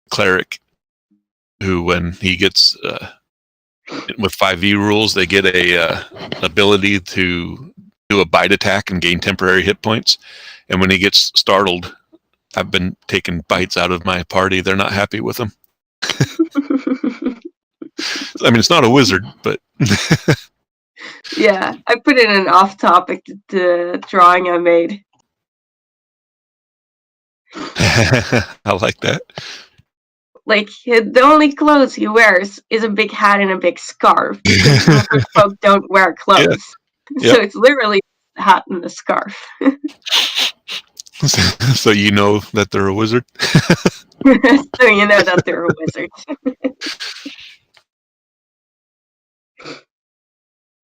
cleric who, when he gets with 5e rules, they get a ability to do a bite attack and gain temporary hit points. And when he gets startled, I've been taking bites out of my party. They're not happy with him. I mean, it's not a wizard, but yeah, I put it in an off-topic the drawing I made. I like that. Like, the only clothes he wears is a big hat and a big scarf, because wizard folk don't wear clothes. Yeah. So it's literally a hat and a scarf. So you know that they're a wizard? So you know that they're a wizard.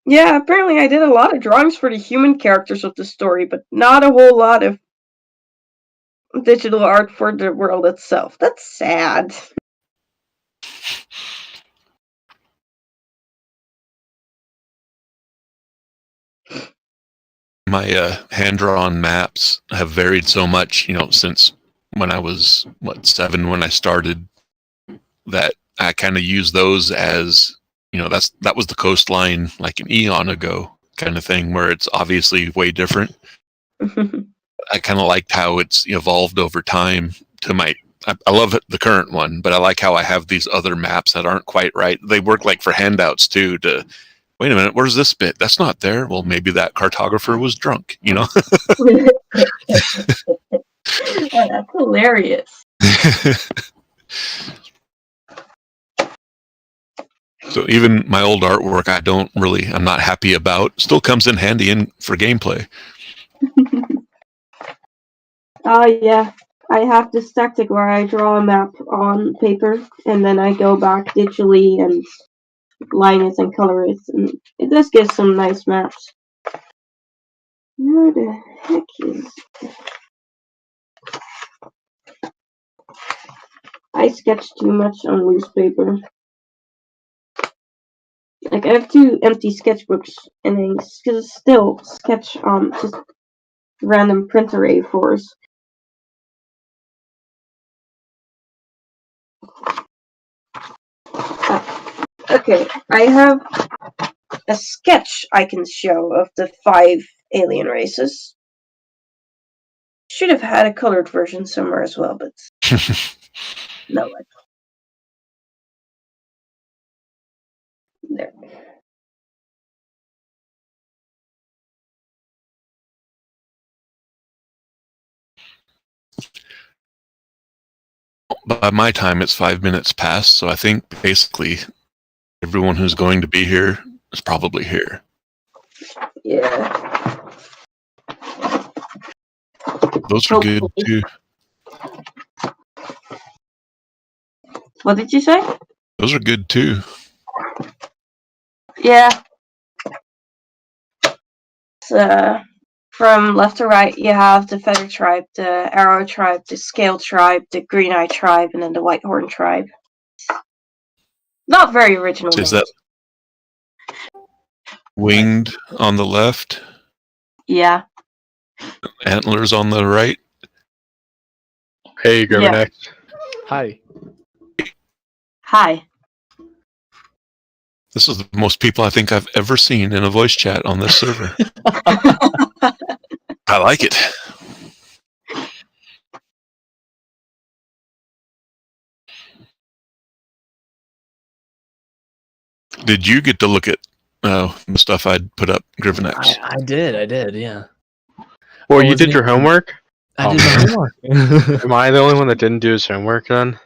Yeah, apparently I did a lot of drawings for the human characters of the story, but not a whole lot of digital art for the world itself. That's sad. My hand-drawn maps have varied so much, since when I was 7 when I started, that I kind of use those as that was the coastline like an eon ago kind of thing, where it's obviously way different. I kind of liked how it's evolved over time to I love the current one, but I like how I have these other maps that aren't quite right. They work like for handouts too, to wait a minute, where's this bit? That's not there. Well, maybe that cartographer was drunk, Oh, that's hilarious. So even my old artwork, I'm not happy about. Still comes in handy for gameplay. Yeah. I have this tactic where I draw a map on paper, and then I go back digitally and line it and color it, and it does get some nice maps. Where the heck is... I sketch too much on loose paper. Like, I have 2 empty sketchbooks, and I still sketch on just random printer A4s. Okay, I have a sketch I can show of the 5 alien races. Should have had a colored version somewhere as well, but no. There. By my time, it's 5 minutes past, so I think basically everyone who's going to be here is probably here. Yeah. Those are good too. What did you say? Those are good too. Yeah. So, from left to right, you have the Feather Tribe, the Arrow Tribe, the Scale Tribe, the Green Eye Tribe, and then the Whitehorn Tribe. Not very original. Is that winged on the left? Yeah. Antlers on the right? Hey, Grivenex. Yeah. Hi. Hi. This is the most people I think I've ever seen in a voice chat on this server. I like it. Did you get to look at the stuff I'd put up, Grivenex? I did, yeah. Well, you did your homework? I did my homework. Am I the only one that didn't do his homework then?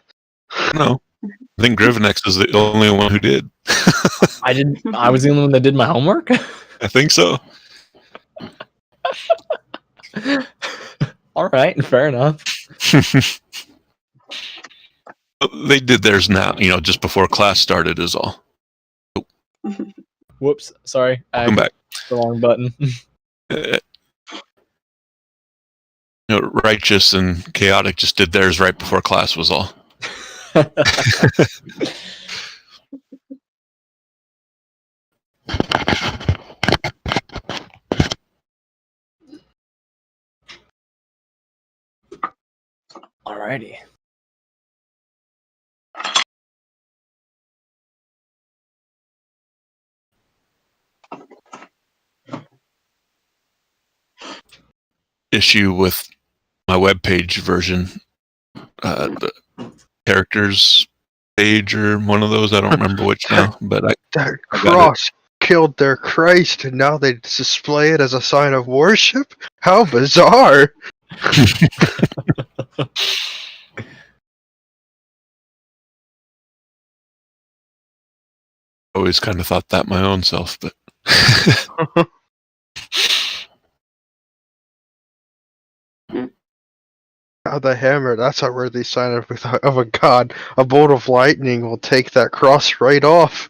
No. I think Grivenex is the only one who did. I was the only one that did my homework? I think so. All right, fair enough. They did theirs now, just before class started is all. Whoops, sorry. Welcome back. The wrong button. Righteous and Chaotic just did theirs right before class was all. Alrighty. issue with my webpage version. The characters page or one of those. I don't remember which now, but That I got it. cross killed their Christ, and now they display it as a sign of worship? How bizarre! Always kind of thought that my own self, but How the hammer, that's a worthy sign of a god. A bolt of lightning will take that cross right off.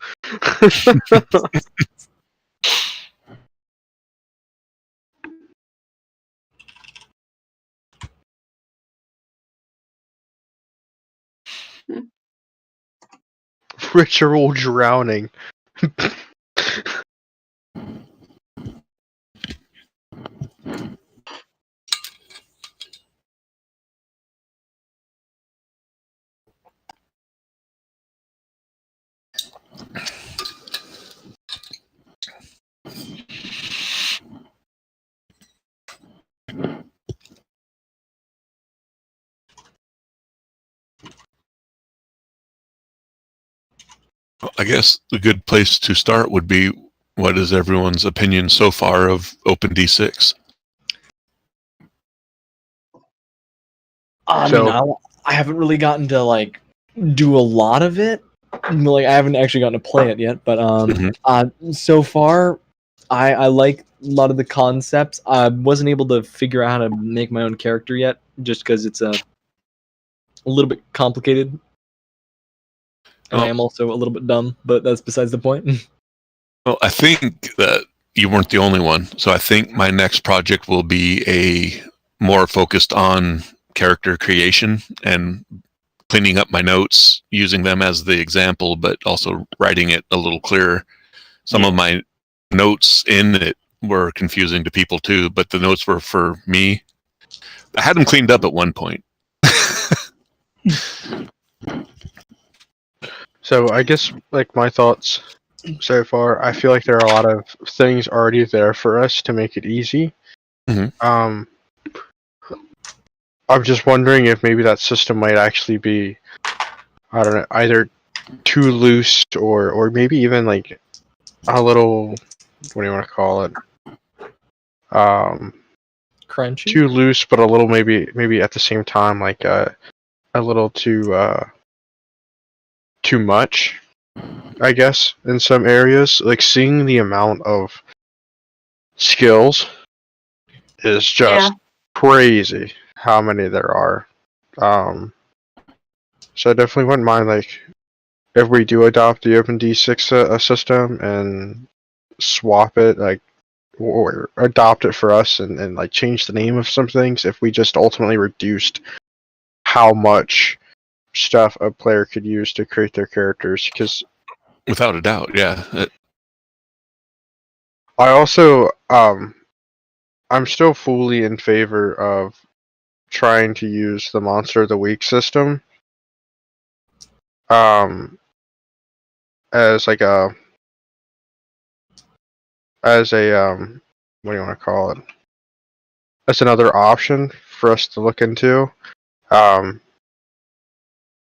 Ritual drowning. I guess a good place to start would be, what is everyone's opinion so far of OpenD6? I So- mean, I haven't really gotten to like do a lot of it. Like I haven't actually gotten to play it yet, but so far, I like a lot of the concepts. I wasn't able to figure out how to make my own character yet, just because it's a little bit complicated, and I am also a little bit dumb. But that's besides the point. Well, I think that you weren't the only one. So I think my next project will be a more focused on character creation and cleaning up my notes, using them as the example, but also writing it a little clearer. Some of my notes in it were confusing to people too, but the notes were for me. I had them cleaned up at one point. So I guess like my thoughts so far, I feel like there are a lot of things already there for us to make it easy. Mhm. I'm just wondering if maybe that system might actually be, I don't know, either too loose or maybe even like a little, what do you want to call it? Crunchy. Too loose, but a little maybe at the same time like a little too much, I guess, in some areas. Like seeing the amount of skills is just crazy how many there are. So I definitely wouldn't mind like if we do adopt the OpenD6 system and swap it like or adopt it for us and like change the name of some things if we just ultimately reduced how much stuff a player could use to create their characters, because Without a doubt, yeah. I also I'm still fully in favor of trying to use the Monster of the Week system as like a what do you want to call it? As another option for us to look into.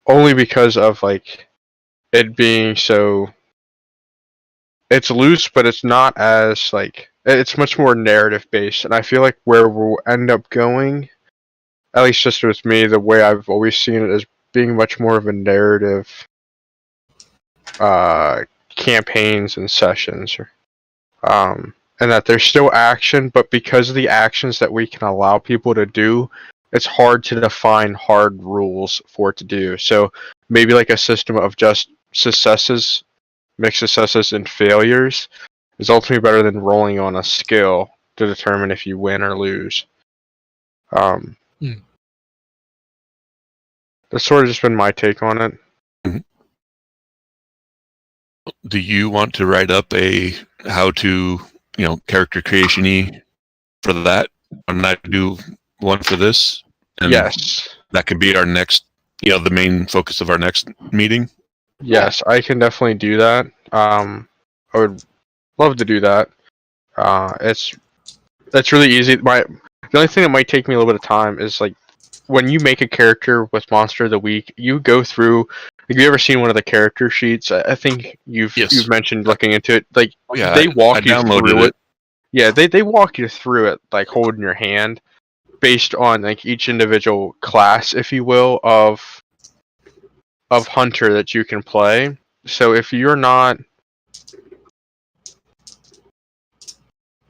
Only because of like it being so it's loose, but it's not as like it's much more narrative based, and I feel like where we'll end up going, at least just with me, the way I've always seen it as being much more of a narrative campaigns and sessions, and that there's still action, but because of the actions that we can allow people to do, it's hard to define hard rules for it to do. So maybe like a system of just successes, mixed successes and failures is ultimately better than rolling on a skill to determine if you win or lose. That's sort of just been my take on it. Do you want to write up a how to, character creation-y for that? And I do one for this? And Yes. that could be our next, the main focus of our next meeting? Yes, I can definitely do that. I would love to do that. It's really easy. The only thing that might take me a little bit of time is like when you make a character with Monster of the Week, you go through. Have you ever seen one of the character sheets? I think you've mentioned looking into it. Like Yeah, they walk I you downloaded through it. it. Yeah, they walk you through it, like holding your hand, based on like each individual class, if you will, of hunter that you can play. So if you're not,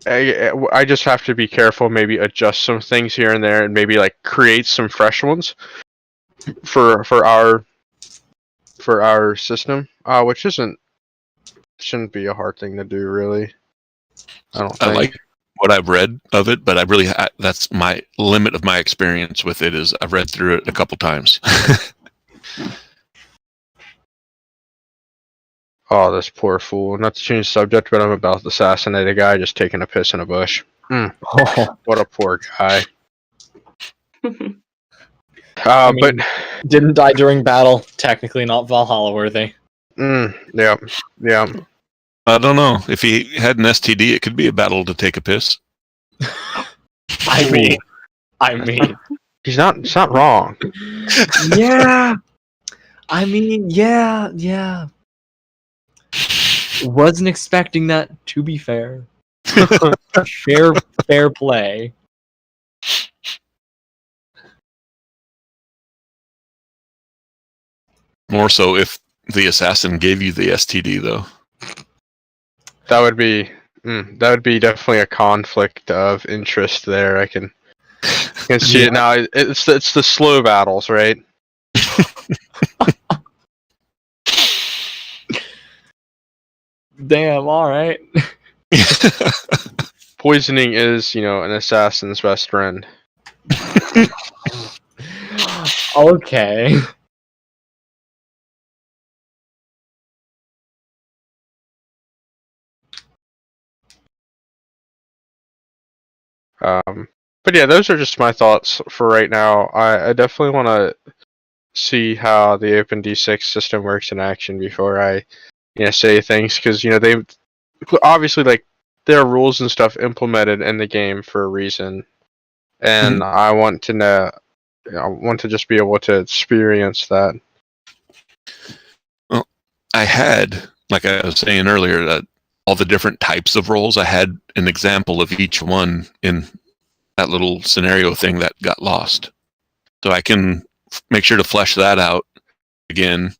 I just have to be careful. Maybe adjust some things here and there, and maybe like create some fresh ones for our system, which shouldn't be a hard thing to do, really. I don't I think. like what I've read of it, but that's my limit of my experience with it. Is I've read through it a couple times. Oh, this poor fool. Not to change the subject, but I'm about to assassinate a guy just taking a piss in a bush. Oh, What a poor guy. I mean, But didn't die during battle. Technically not Valhalla worthy. yeah. I don't know. If he had an STD, it could be a battle to take a piss. I mean, It's not wrong. yeah. I mean, yeah. Wasn't expecting that. To be fair, fair play. More so if the assassin gave you the STD, though. That would be definitely a conflict of interest there. I can see it now. It's the slow battles, right? Damn. All right. Poisoning is, an assassin's best friend. Okay. But yeah, those are just my thoughts for right now. I definitely want to see how the OpenD6 system works in action before I, say things, because they obviously there are rules and stuff implemented in the game for a reason, and I want to know. I want to just be able to experience that. Well, I had, like I was saying earlier, all the different types of roles. I had an example of each one in that little scenario thing that got lost. So I can make sure to flesh that out again,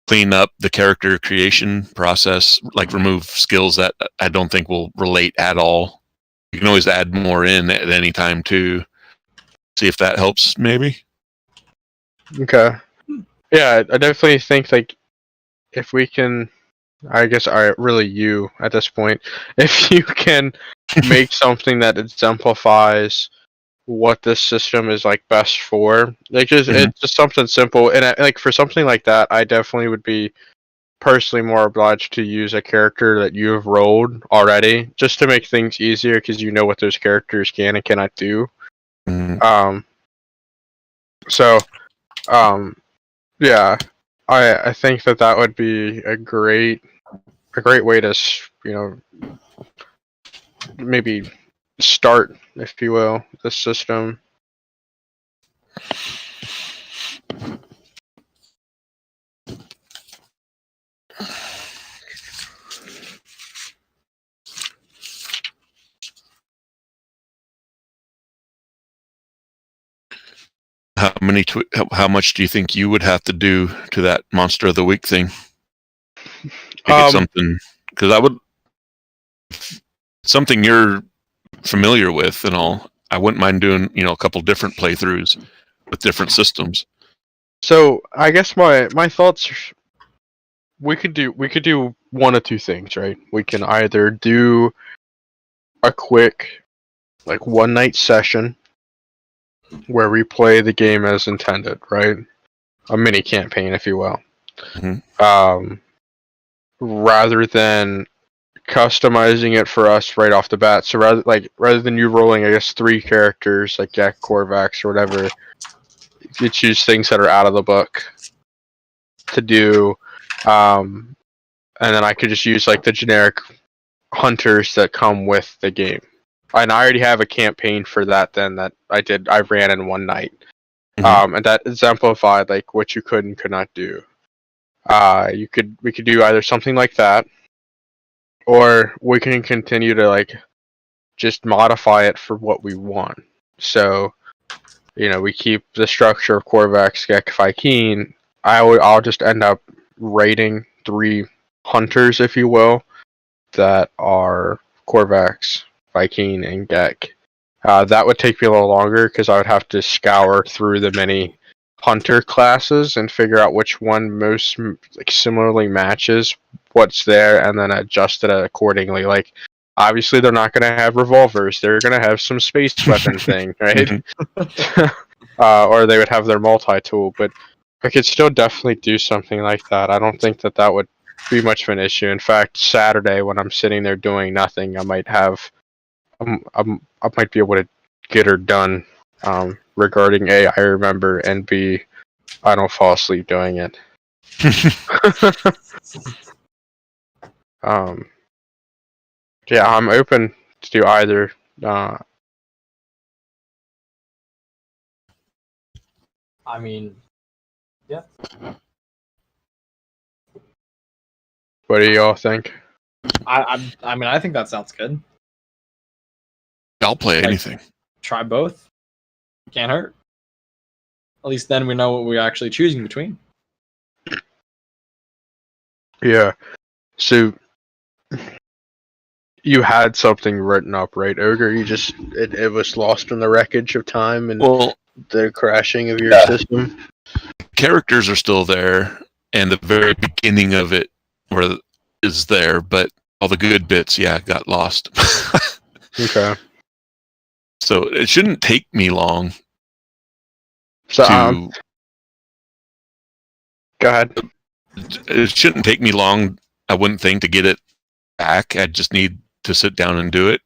clean up the character creation process, like remove skills that I don't think will relate at all. You can always add more in at any time too. See if that helps, maybe. Okay. Yeah, I definitely think if we can, I guess really you at this point, if you can make something that exemplifies what this system is best for, it's just something simple, and for something like that, I definitely would be personally more obliged to use a character that you have rolled already, just to make things easier, because you know what those characters can and cannot do. Yeah, I think that would be a great way to maybe start, if you will, the system. How much do you think you would have to do to that Monster of the Week thing? Make it something, because I would, something you're familiar with and all. I wouldn't mind doing, a couple different playthroughs with different systems. So I guess my thoughts. We could do one of two things, right? We can either do a quick, one night session where we play the game as intended, right? A mini campaign, if you will. Rather than customizing it for us right off the bat. So rather than you rolling, I guess, 3 characters like Jack Korvax or whatever, you choose things that are out of the book to do, and then I could just use the generic hunters that come with the game. and I already have a campaign for that. Then that I ran in one night, Mhm. and that exemplified like what you could and could not do. We could do either something like that, or we can continue to like just modify it for what we want. So, we keep the structure of Korvax, Gek, Vy'keen. I'll just end up raiding 3 hunters, if you will, that are Korvax, Vy'keen, and Gek. That would take me a little longer because I would have to scour through the many hunter classes and figure out which one most like similarly matches what's there, and then adjust it accordingly. Like, obviously, they're not going to have revolvers; they're going to have some space weapon thing, right? Or they would have their multi-tool, but I could still definitely do something like that. I don't think that would be much of an issue. In fact, Saturday when I'm sitting there doing nothing, I might be able to get her done. Regarding A, I remember, and B, I don't fall asleep doing it. Yeah, I'm open to do either. I mean, yeah. What do y'all think? I mean, I think that sounds good. I'll play Like- anything. Try both. Can't hurt. At least then we know what we're actually choosing between. Yeah. So you had something written up, right, Ogre? You just it was lost in the wreckage of time and Well, the crashing of your system. characters are still there, and the very beginning of it is there, but all the good bits, got lost. Okay. So it shouldn't take me long So to. go ahead. It shouldn't take me long, I wouldn't think, to get it back. I just need to sit down and do it.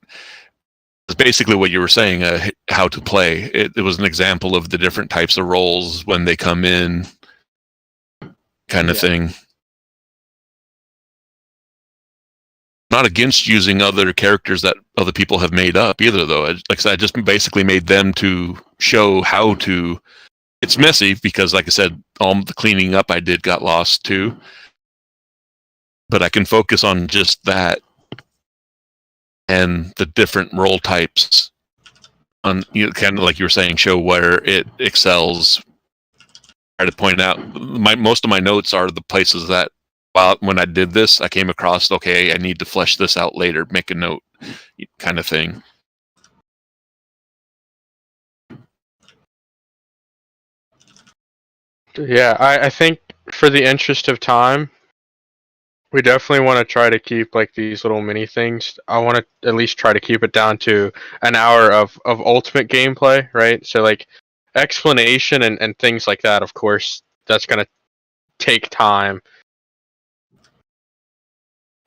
It's basically what you were saying, how to play. It was an example of the different types of roles when they come in, kind of thing. Not against using other characters that other people have made up either, though. Like I said, I just basically made them to show how to. It's messy because, like I said, all the cleaning up I did got lost too. But I can focus on just that and the different role types. On kind of like you were saying, show where it excels. Try to point out most of my notes are the places that. When I did this, I came across, okay, I need to flesh this out later, make a note, kind of thing. Yeah, I think for the interest of time, we definitely want to try to keep like these little mini things. I want to at least try to keep it down to an hour of ultimate gameplay, right? So like explanation and things like that, of course, that's going to take time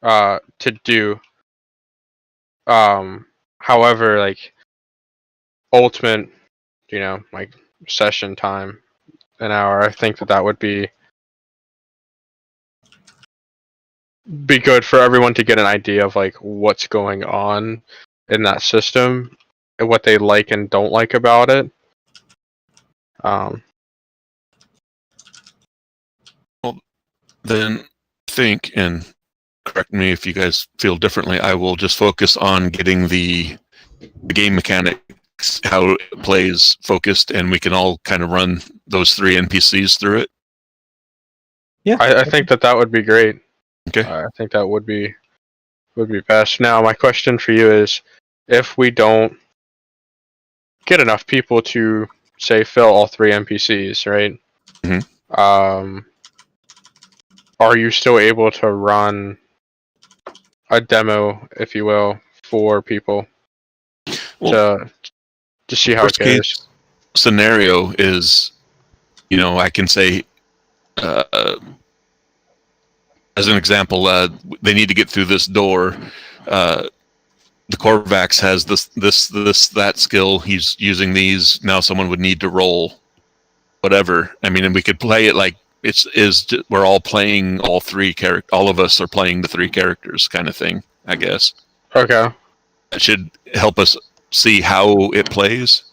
to do. However, like ultimate, like session time, an hour, I think that would be good for everyone to get an idea of like what's going on in that system and what they like and don't like about it. Well, then think, and correct me if you guys feel differently, I will just focus on getting the game mechanics, how it plays, focused, and we can all kind of run those 3 NPCs through it. Yeah, I think that would be great. Okay. I think that would be best. Now, my question for you is, if we don't get enough people to say fill all 3 NPCs, right? Mm-hmm. Are you still able to run a demo, if you will, for people to see how it goes? Case scenario is, I can say, as an example, they need to get through this door. The Korvax has that skill. He's using these. Now someone would need to roll whatever. I mean, and we could play it like we're all playing all 3 characters. All of us are playing the 3 characters kind of thing, I guess. Okay. That should help us see how it plays?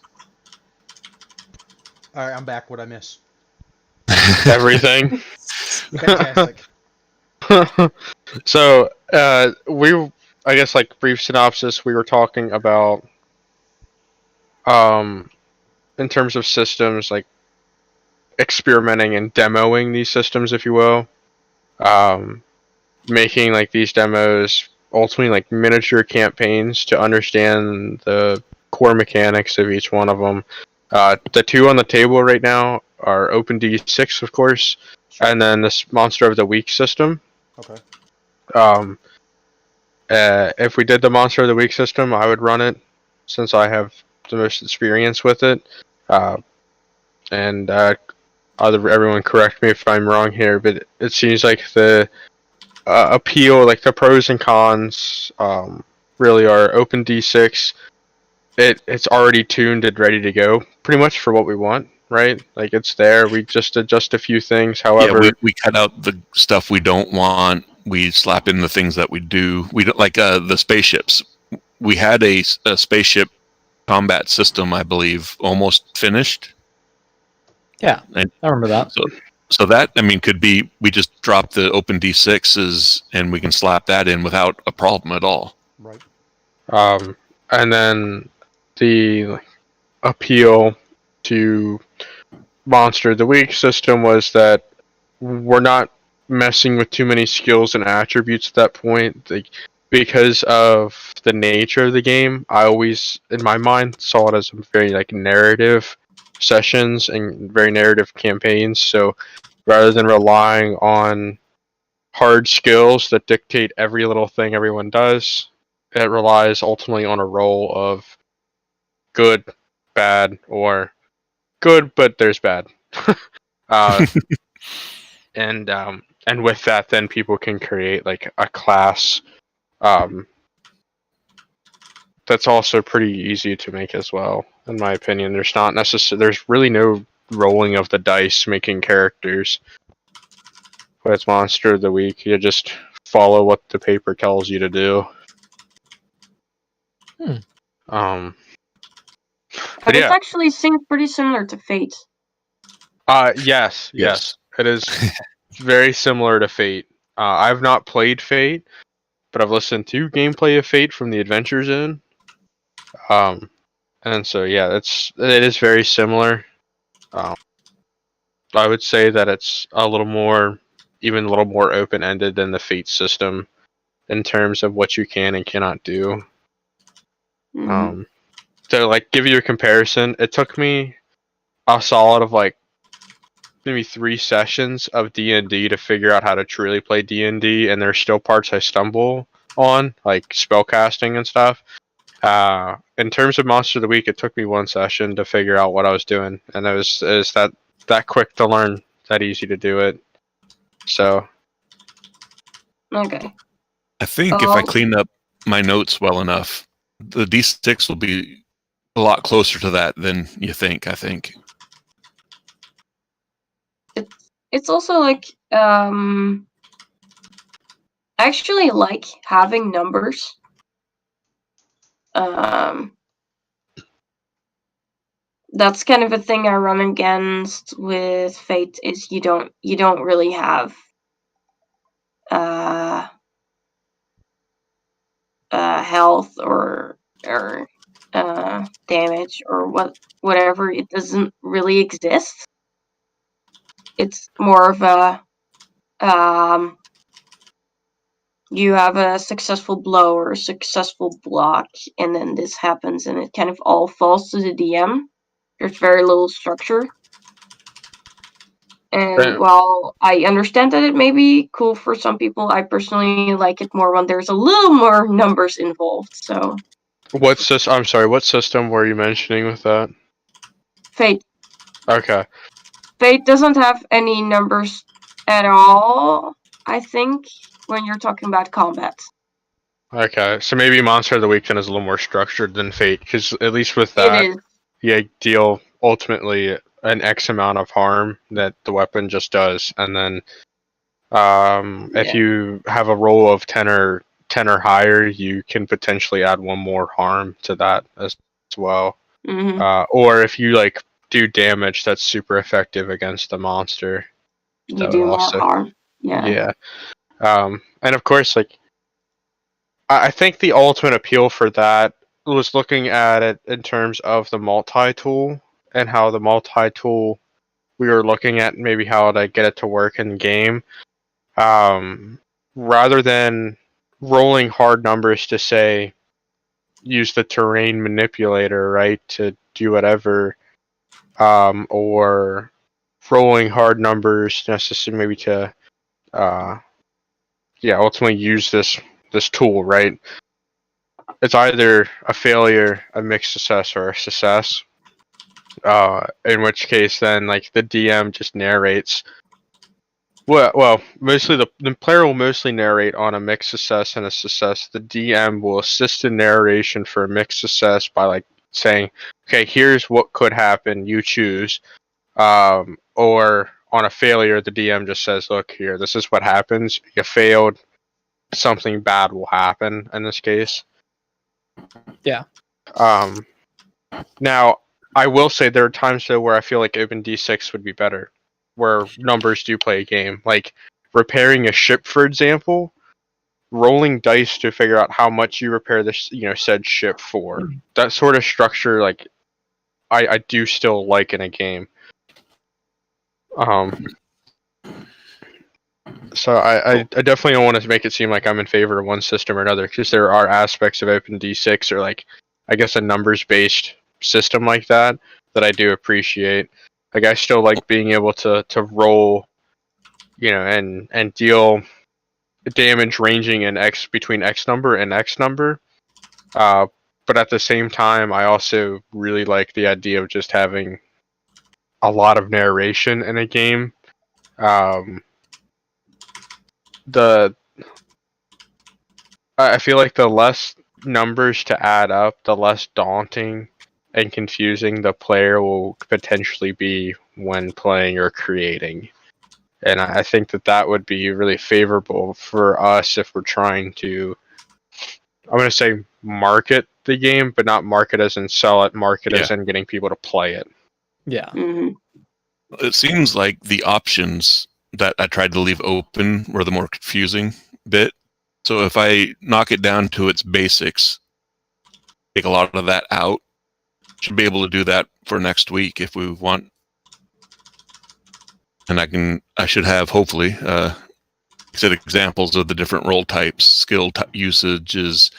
All right, I'm back. What'd I miss? Everything. Fantastic. So, I guess, like, brief synopsis, we were talking about, in terms of systems, like, experimenting and demoing these systems, if you will. Making, like, these demos ultimately, like, miniature campaigns to understand the core mechanics of each one of them. The two on the table right now are OpenD6, of course, Sure. and then this Monster of the Week system. Okay. If we did the Monster of the Week system, I would run it since I have the most experience with it. And everyone correct me if I'm wrong here, but it seems like the appeal, like the pros and cons, really are OpenD6. It's already tuned and ready to go, pretty much for what we want, right? Like it's there. We just adjust a few things. However, Yeah, we cut out the stuff we don't want. We slap in the things that we do. We don't like the spaceships. We had a spaceship combat system, I believe, almost finished. Yeah, And I remember that. so that, I mean, could be we just drop the open D6s and we can slap that in without a problem at all. Right. and then the appeal to Monster of the Week system was that we're not messing with too many skills and attributes at that point. Like, because of the nature of the game, I always, in my mind, saw it as very like narrative sessions and very narrative campaigns. So rather than relying on hard skills that dictate every little thing everyone does, it relies ultimately on a role of good, bad, or good, but there's bad. uh, and with that, then people can create like a class that's also pretty easy to make as well, in my opinion. There's really no rolling of the dice making characters. But it's Monster of the Week. You just follow what the paper tells you to do. But But it yeah, actually seems pretty similar to Fate. yes, it is very similar to Fate. I've not played Fate, but I've listened to gameplay of Fate from the Adventure Zone. And so yeah, it is very similar. I would say that it's even a little more open ended than the Fate system in terms of what you can and cannot do. Mhm. To like give you a comparison, it took me a solid of like maybe 3 sessions of D&D to figure out how to truly play D&D, and there's still parts I stumble on, like spellcasting and stuff. In terms of Monster of the Week, it took me 1 session to figure out what I was doing, and it was that quick to learn, that easy to do it. So Okay. I think if I clean up my notes well enough, the D6 will be a lot closer to that than you think, I think. It's also like I actually like having numbers. That's kind of a thing I run against with Fate is you don't really have health or damage or whatever. It doesn't really exist. It's more of a you have a successful blow or a successful block, and then this happens, and it kind of all falls to the DM. There's very little structure. And while I understand that it may be cool for some people, I personally like it more when there's a little more numbers involved. So, I'm sorry, what system were you mentioning with that? Fate. Okay. Fate doesn't have any numbers at all, I think, when you're talking about combat. Okay, so maybe Monster of the Week then is a little more structured than Fate, because at least with It that, is. you deal ultimately an X amount of harm that the weapon just does, and then if you have a roll of 10 or higher, you can potentially add 1 more harm to that. as well. Hmm. Or if you like do damage that's super effective against the monster, You that would do more also harm. Yeah. yeah. And of course, like I think the ultimate appeal for that was looking at it in terms of the multi-tool and how the multi-tool we were looking at maybe how to get it to work in game. Rather than rolling hard numbers to say use the terrain manipulator, right, to do whatever, or rolling hard numbers necessarily maybe to ultimately use this tool, right? It's either a failure, a mixed success, or a success. In which case, then like the DM just narrates. Well, mostly the player will mostly narrate on a mixed success and a success. The DM will assist in narration for a mixed success by like saying, "Okay, here's what could happen. You choose." Or on a failure, the DM just says, "Look here, this is what happens. You failed. Something bad will happen." In this case, Yeah. Now, I will say there are times though where I feel like Open D6 would be better, where numbers do play a game. Like repairing a ship, for example, rolling dice to figure out how much you repair this, said ship for. That sort of structure, like I do still like in a game. Um, so I definitely don't want to make it seem like I'm in favor of one system or another, because there are aspects of Open D6 or like I guess a numbers based system like that I do appreciate. Like I still like being able to roll, and deal damage ranging in X between X number and X number. But at the same time, I also really like the idea of just having a lot of narration in a game. The I feel like the less numbers to add up, the less daunting and confusing the player will potentially be when playing or creating. And I think that would be really favorable for us if we're trying to, I'm going to say market the game, but not market as in sell it, market as in getting people to play it. Yeah. Hmm. It seems like the options that I tried to leave open were the more confusing bit. So if I knock it down to its basics, take a lot of that out, should be able to do that for next week if we want. And I should have hopefully set examples of the different role types, usages,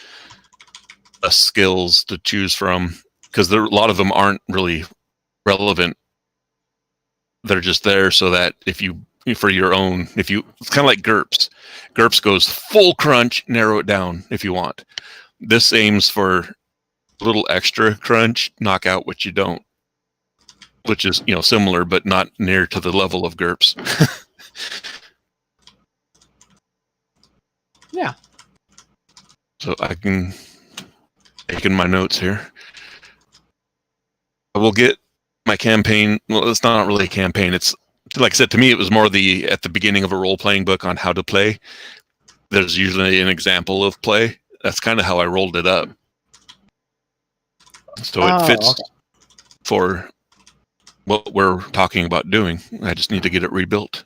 skills to choose from, because a lot of them aren't really relevant. They're just there so that it's kind of like GURPS. GURPS goes full crunch, narrow it down if you want. This aims for a little extra crunch, knock out what you don't, which is, similar, but not near to the level of GURPS. Yeah. So I can take in my notes here. I will get my campaign. Well, it's not really a campaign. It's like I said, to me, it was more at the beginning of a role-playing book on how to play. There's usually an example of play. That's kind of how I rolled it up. So it fits for what we're talking about doing. I just need to get it rebuilt.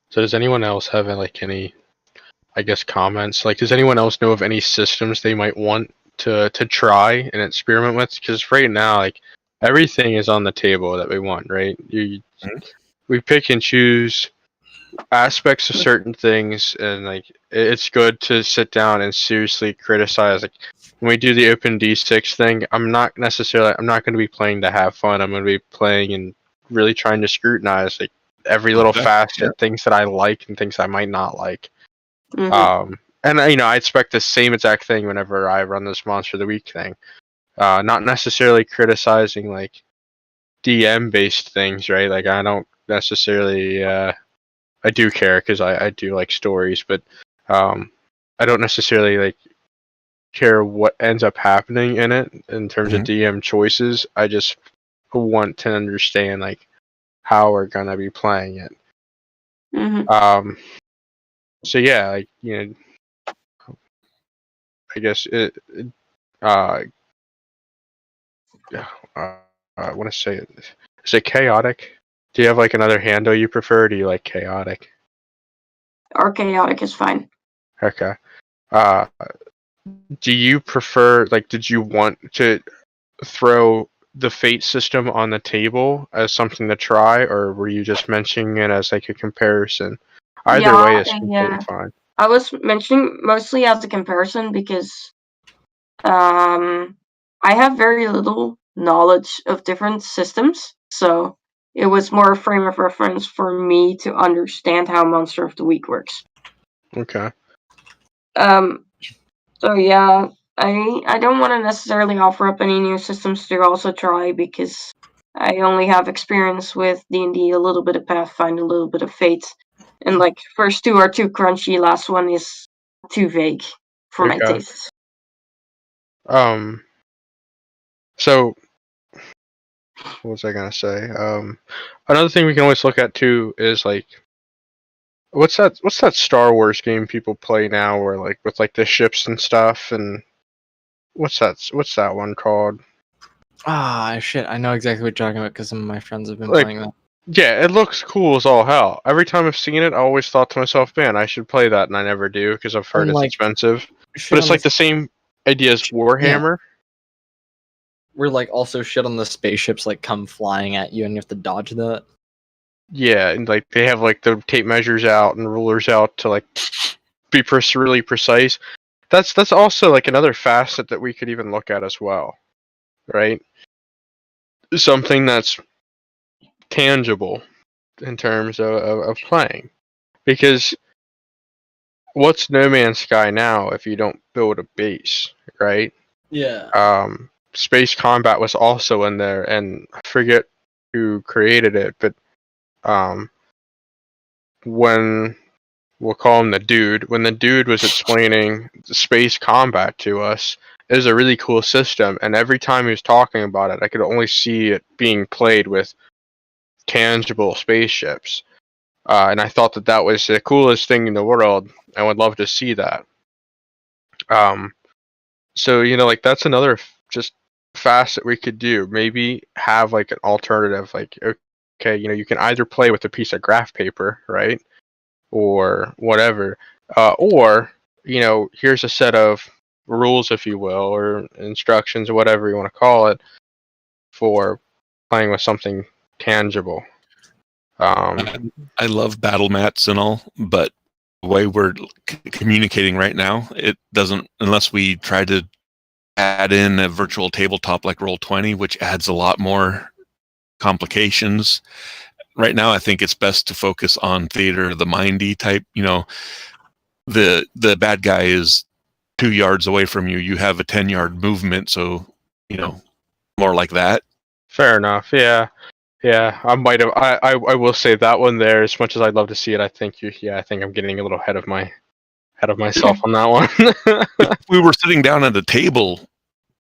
So does anyone else have like any, I guess, comments? Like, does anyone else know of any systems they might want to try and experiment with? Because right now, like, everything is on the table that we want, right? We pick and choose aspects of certain things, and like it's good to sit down and seriously criticize. Like when we do the Open D6 thing, I'm not going to be playing to have fun. I'm going to be playing and really trying to scrutinize like every little facet, things that I like and things I might not like. Hmm. And I expect the same exact thing whenever I run this Monster of the Week thing. Not necessarily criticizing like DM based things, right? Like I don't necessarily. I do care because I do like stories, but I don't necessarily like care what ends up happening in it in terms of DM choices. I just want to understand like how we're gonna be playing it. Mm-hmm. So yeah, like, I guess uh, I want to say, is it chaotic? Do you have like another handle you prefer? Or do you like chaotic? Or chaotic is fine. Okay. Uh, do you prefer, like, did you want to throw the fate system on the table as something to try, or were you just mentioning it as like a comparison? Either Yeah, way is completely fine. I was mentioning mostly as a comparison because I have very little knowledge of different systems, so it was more a frame of reference for me to understand how Monster of the Week works. Okay. So yeah, I don't want to necessarily offer up any new systems to also try because I only have experience with D&D, a little bit of Pathfinder, a little bit of Fate, and like first two are too crunchy, last one is too vague for my Okay. tastes. So what was I gonna say? Another thing we can always look at too is like, what's that Star Wars game people play now, where like with like the ships and stuff, and what's that one called? Ah, shit! I know exactly what you're talking about because some of my friends have been Like, playing that. yeah, it looks cool as all hell. Every time I've seen it, I always thought to myself, man, I should play that, and I never do because I've heard And it's like expensive. shit But it's on like the the same idea as Warhammer. we're like also shit on the spaceships like come flying at you and you have to dodge that. Yeah, and like they have like the tape measures out and rulers out to like be really precise. That's also like another facet that we could even look at as well, right? Something that's tangible in terms of playing, because what's No Man's Sky now if you don't build a base, right? Yeah. Space combat was also in there, and I forget who created it, but when we'll call him the dude, when the dude was explaining space combat to us, it was a really cool system, and every time he was talking about it, I could only see it being played with tangible spaceships. And I thought that was the coolest thing in the world. I would love to see that. So like that's another just facet we could do. Maybe have like an alternative, like, okay, you can either play with a piece of graph paper, right, or whatever, or here's a set of rules, if you will, or instructions, or whatever you want to call it, for playing with something tangible. I love battle mats and all, but the way we're communicating right now, it doesn't, unless we try to add in a virtual tabletop like Roll20, which adds a lot more complications. Right now, I think it's best to focus on theater of the mindy type. The bad guy is 2 yards away from you. You have a 10-yard movement, so more like that. Fair enough. Yeah. I might have. I will say that one there. As much as I'd love to see it, I think I think I'm getting a little ahead of myself on that one. If we were sitting down at a table,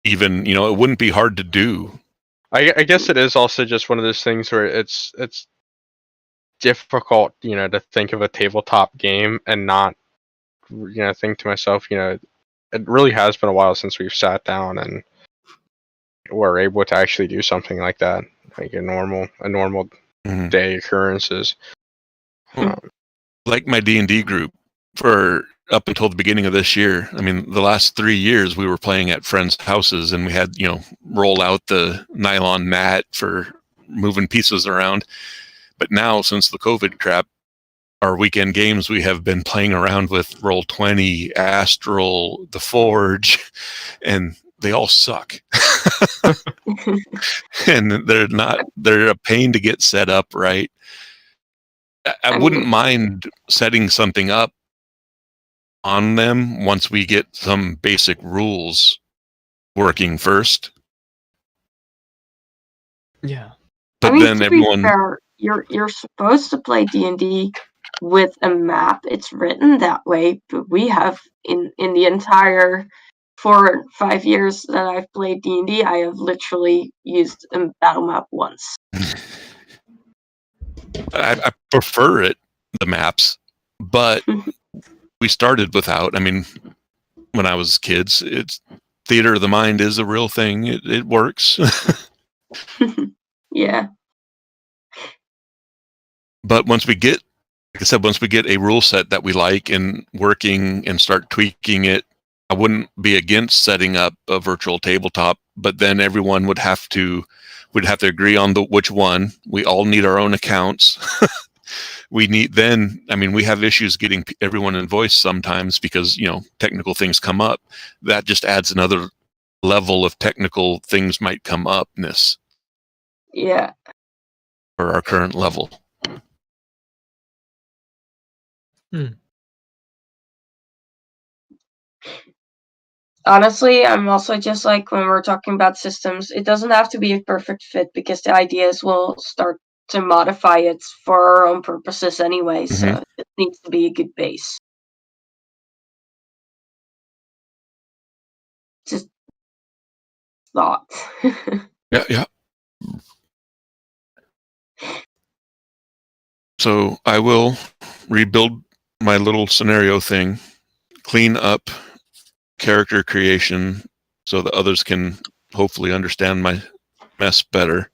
even it wouldn't be hard to do. I guess it is also just one of those things where it's difficult, to think of a tabletop game and not, think to myself, it really has been a while since we've sat down and were able to actually do something like that, like a normal Mhm. day occurrences. Like my D&D group, for up until the beginning of this year, I mean, the last 3 years we were playing at friends' houses, and we had roll out the nylon mat for moving pieces around. But now, since the COVID crap, our weekend games, we have been playing around with Roll20, Astral, The Forge, and they all suck. And they're a pain to get set up right. I wouldn't mind setting something up on them once we get some basic rules working first. Yeah. But then to everyone, be fair, you're supposed to play D&D with a map. It's written that way, but we have in the entire 4 or 5 years that I've played D&D, I have literally used a battle map once. I prefer it. the maps, but we started without. I mean, when I was kids, it's theater of the mind is a real thing. It works. Yeah. But once we get, like I said, once we get a rule set that we like and working and start tweaking it, I wouldn't be against setting up a virtual tabletop, but then everyone would have to agree on which one. We all need our own accounts. We need then, I mean, we have issues getting everyone in voice sometimes because, technical things come up. That just adds another level of technical things might come upness Yeah. for our current level. Honestly, I'm also just like when we're talking about systems, it doesn't have to be a perfect fit because the ideas will start to modify it for our own purposes anyway, so it needs to be a good base. Just thought. Yeah. So I will rebuild my little scenario thing, clean up character creation so that others can hopefully understand my mess better.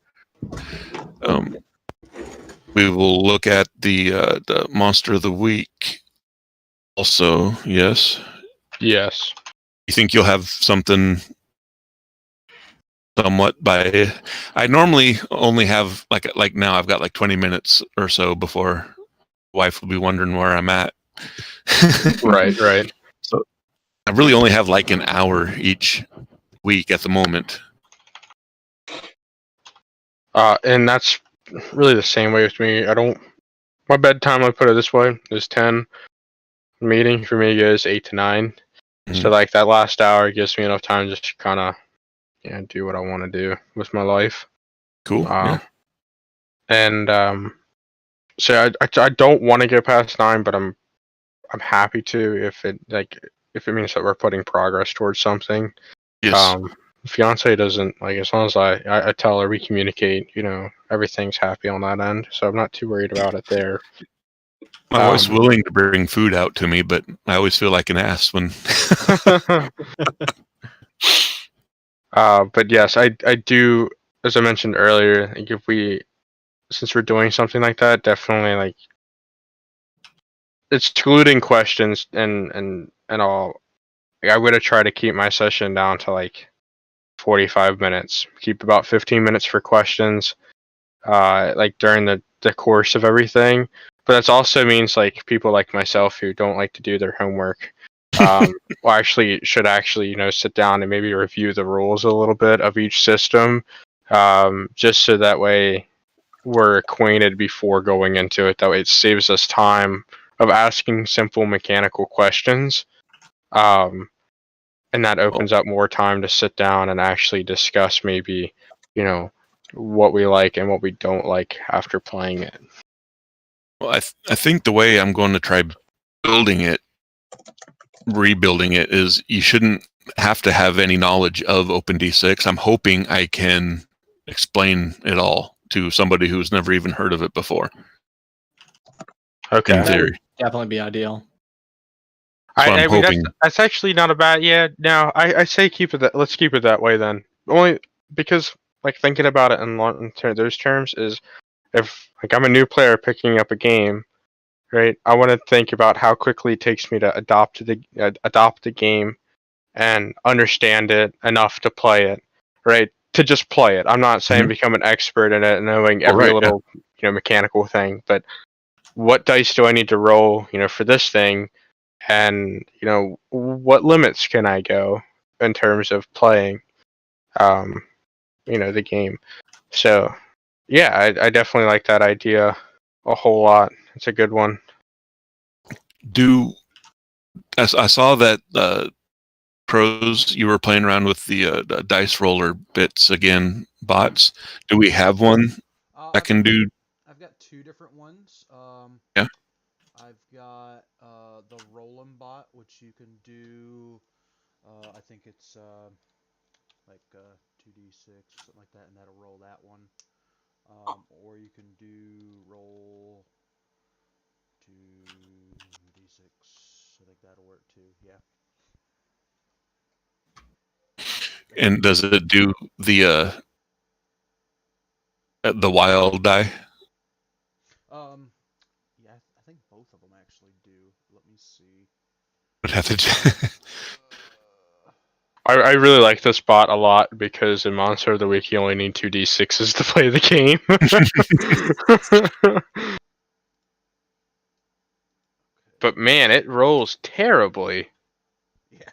We will look at the monster of the week. Also, yes. Yes. You think you'll have something somewhat by? I normally only have like now I've got like 20 minutes or so before wife will be wondering where I'm at. Right. So I really only have like an hour each week at the moment. And that's really the same way with me. My bedtime, I put it this way, is 10. Meeting for me is 8 to 9. So like that last hour gives me enough time just to kind of do what I want to do with my life. Cool. Yeah. And so I don't want to get past 9, but I'm happy to if it means that we're putting progress towards something. Yes. Fiance doesn't like, as long as I tell her, we communicate, everything's happy on that end, so I'm not too worried about it there. My wife's willing to bring food out to me, but I always feel like an ass when. But yes, I do, as I mentioned earlier, like since we're doing something like that, definitely like excluding questions and all. I'm gonna try to keep my session down to like 45 minutes. Keep about 15 minutes for questions, like during the course of everything. But that also means like people like myself who don't like to do their homework, should actually sit down and maybe review the rules a little bit of each system, just so that way we're acquainted before going into it. That way it saves us time of asking simple mechanical questions. And that opens up more time to sit down and actually discuss maybe, what we like and what we don't like after playing it. Well, I think the way I'm going to try rebuilding it is you shouldn't have to have any knowledge of OpenD6. I'm hoping I can explain it all to somebody who's never even heard of it before. Okay. In theory. Definitely be ideal. I mean, hoping. that's actually not a bad. Yeah, no, I say keep it let's keep it that way then. Only because like thinking about it in those terms is, if like I'm a new player picking up a game, right? I want to think about how quickly it takes me to adopt the game and understand it enough to play it, right? To just play it. I'm not saying become an expert in it and knowing every little mechanical thing, but what dice do I need to roll, for this thing, and what limits can I go in terms of playing, the game. So yeah, I definitely like that idea a whole lot. It's a good one. I saw that Pros, you were playing around with the dice roller bits again, bots. Do we have one that can do? I've got two different ones. Yeah. I've got the Roll'em bot, which you can do. I think it's like 2d6 or something like that, and that'll roll that one. Or you can do roll 2d6. I think that'll work too. Yeah. And does it do the wild die? Yeah, I think both of them actually do. Let me see. Would have to. I really like this bot a lot because in Monster of the Week you only need 2d6s to play the game. But man, it rolls terribly. Yeah.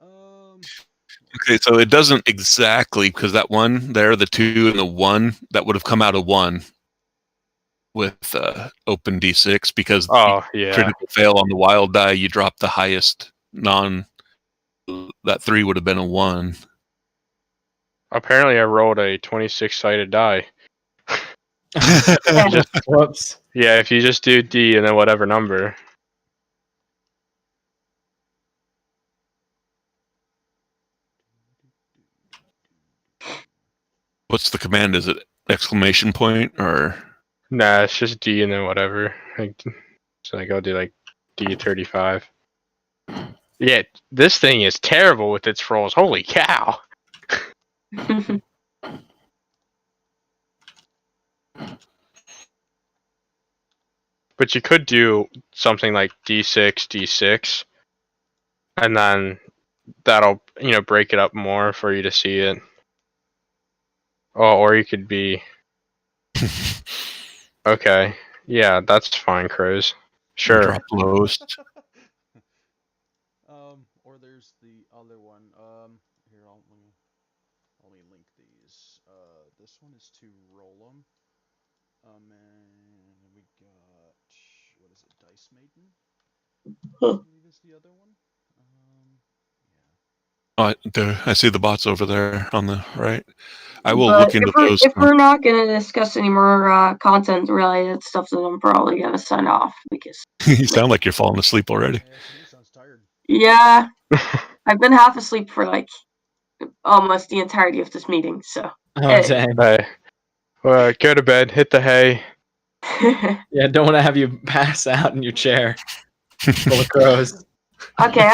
Okay, so it doesn't exactly, because that one there, the 2 and the 1, that would have come out of 1 with open d6, because the Oh yeah. critical fail on the wild die, you drop the highest that 3 would have been a 1. Apparently I rolled a 26-sided die. Whoops. Yeah, if you just do D and then whatever number. What's the command? Is it exclamation point or? Nah, it's just D and then whatever. So I go do like D35. Yeah, this thing is terrible with its rolls. Holy cow! But you could do something like D6, D6, and then that'll break it up more for you to see it. Oh, or you could be okay. Yeah, that's fine, Crows. Sure. Drop lowest. Or there's the other one. Here, let me link these. This one is to roll them. And we got, what is it, Dice Maiden? I believe is the other one. Oh, I see the bots over there on the right. I will But look into those. if we're not going to discuss any more content related stuff, then I'm probably going to sign off because You sound like you're falling asleep already. Yeah, he sounds tired. yeah, I've been half asleep for like almost the entirety of this meeting. So Oh, dang. Hey, go to bed. Hit the hay. Yeah, don't want to have you pass out in your chair full of crows. okay,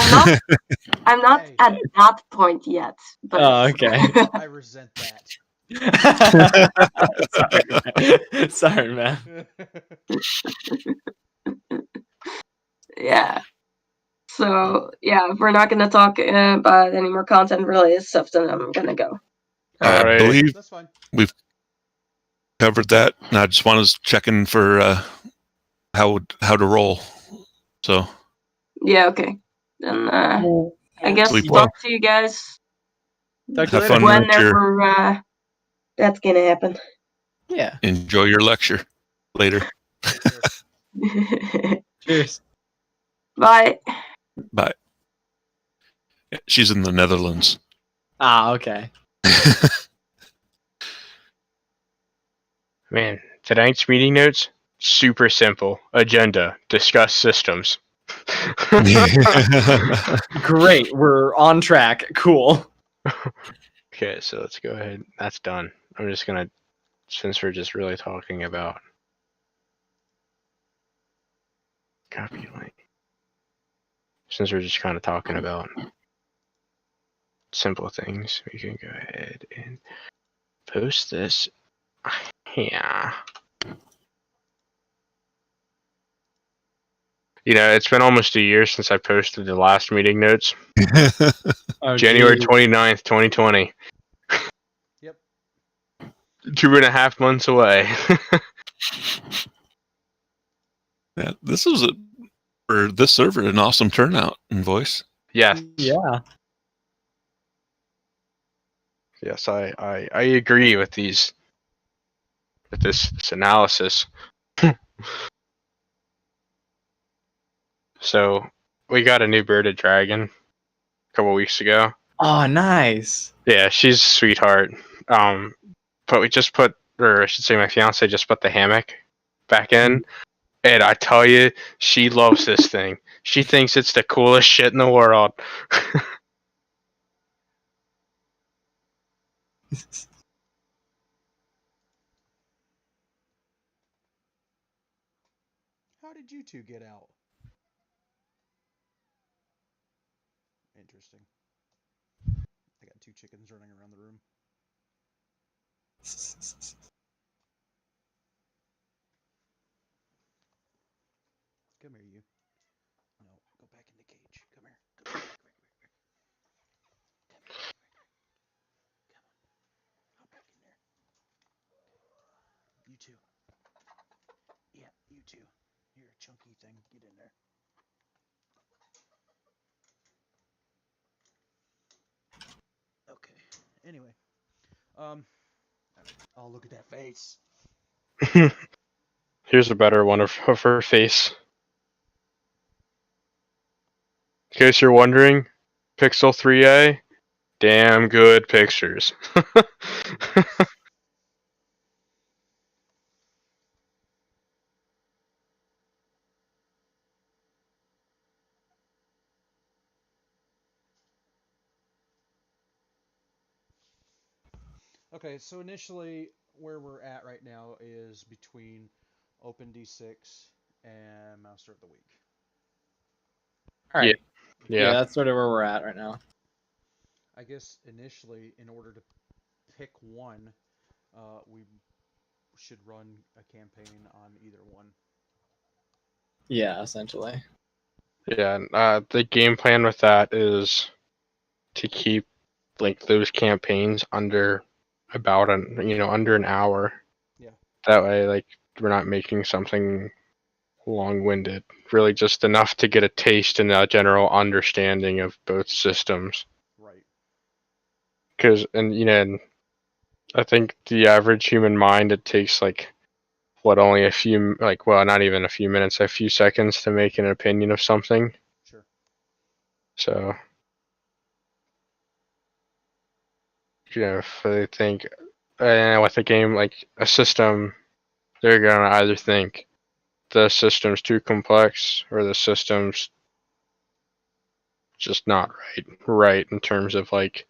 I'm not Hey. at that point yet. But Oh, okay. I resent that. Sorry, man. yeah. So yeah, if we're not going to talk about any more content related stuff, then I'm going to go. I Alrighty. believe That's fine. we've covered that. And I just wanted to check in for how to roll. So Yeah. Okay. Then I guess Sleep well. talk to you guys Talk to you have later. fun at your. whenever that's going to happen. Yeah. Enjoy your lecture later. Cheers. Bye. Bye. She's in the Netherlands. Ah, okay. Man, tonight's meeting notes, super simple. Agenda, discuss systems. Great. We're on track. Cool. Okay, so let's go ahead. That's done. I'm just gonna, since we're just really talking about copy link, since we're just kind of talking about simple things, we can go ahead and post this. Yeah. It's been almost a year since I posted the last meeting notes. Oh, January geez. 29th, 2020. Yep. 2.5 months away. Yeah, this was for this server an awesome turnout in voice. Yes. Yeah. Yes, I agree with this analysis. So we got a new bearded dragon a couple weeks ago. Oh, nice. Yeah, she's a sweetheart. But we just put, or I should say, my fiance just put the hammock back in, and I tell you, she loves this thing. She thinks it's the coolest shit in the world. How did you two get out? Interesting. I got two chickens running around the room. Come here, you. No, go back in the cage. Come here. Come here. Come here. Come here. Come on. Hop back in there. You too. Yeah, you too. You're a chunky thing. Get in there. Okay. Anyway. Oh, look at that face. Here's a better one of her face. In case you're wondering, Pixel 3a, damn good pictures. Yes. Okay, so initially, where we're at right now is between OpenD6 and Monster of the Week. All Yeah. right. Yeah, Yeah. that's sort of where we're at right now. I guess initially, in order to pick one, we should run a campaign on either one. Yeah, essentially. Yeah. The game plan with that is to keep like those campaigns under about under an hour. Yeah. That way, like we're not making something long-winded. Really, just enough to get a taste and a general understanding of both systems. Right. Because and I think the average human mind, it takes like only a few, like, well, not even a few minutes, a few seconds to make an opinion of something. Sure. So if they think with a game like a system, they're gonna either think the system's too complex or the system's just not right in terms of like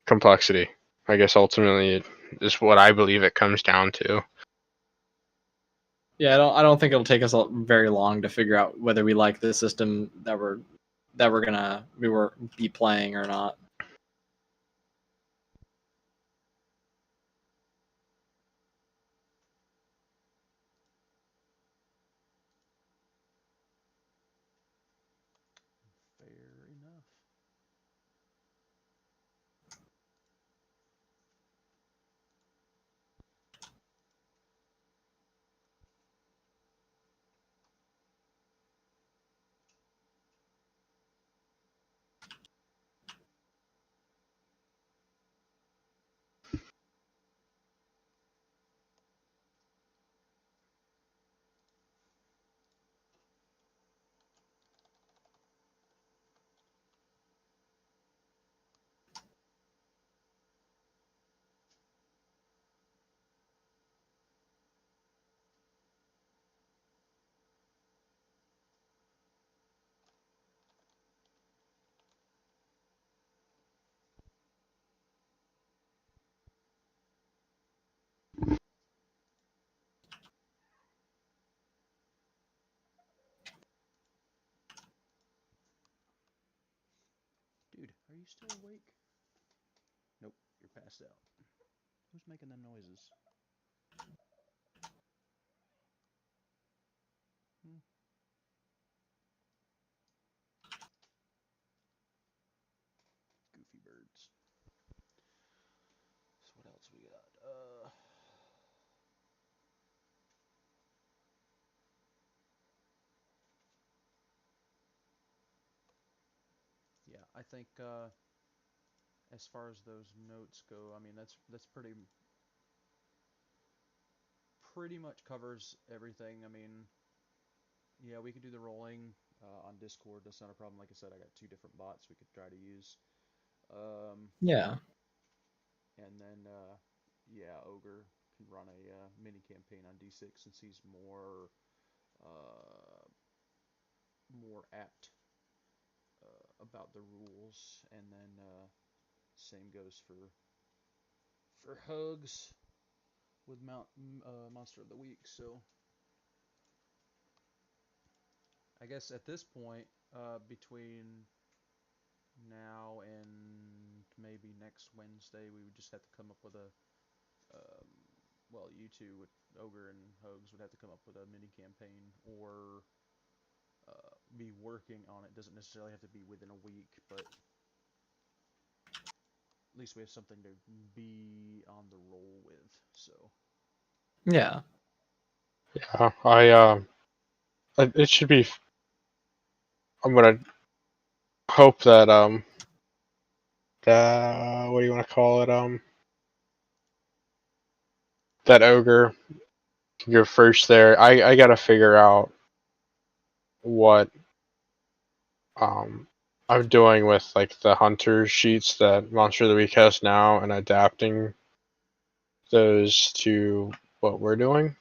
complexity. I guess ultimately it is what I believe it comes down to. Yeah, I don't think it'll take us very long to figure out whether we like the system that we're gonna be playing or not. Fair enough. Dude, are you still awake? Nope, you're passed out. Who's making them noises? Hmm. Goofy birds. So what else we got? Yeah, I think as far as those notes go, I mean that's pretty much covers everything. I mean, yeah, we could do the rolling on Discord. That's not a problem. Like I said, I got two different bots we could try to use. Yeah. And then, yeah, Ogre can run a mini campaign on D6 since he's uh, more apt about the rules. And then same goes for Hugs with Monster of the Week. So I guess at this point, between now and maybe next Wednesday, we would just have to come up with a, well, you two, with Ogre and Hogs, would have to come up with a mini campaign or be working on it. Doesn't necessarily have to be within a week, but at least we have something to be on the roll with. So Yeah. Yeah, it should be. I'm gonna hope that what do you want to call it, that ogre can go first there. I gotta figure out what I'm doing with like the hunter sheets that Monster of the Week has now and adapting those to what we're doing.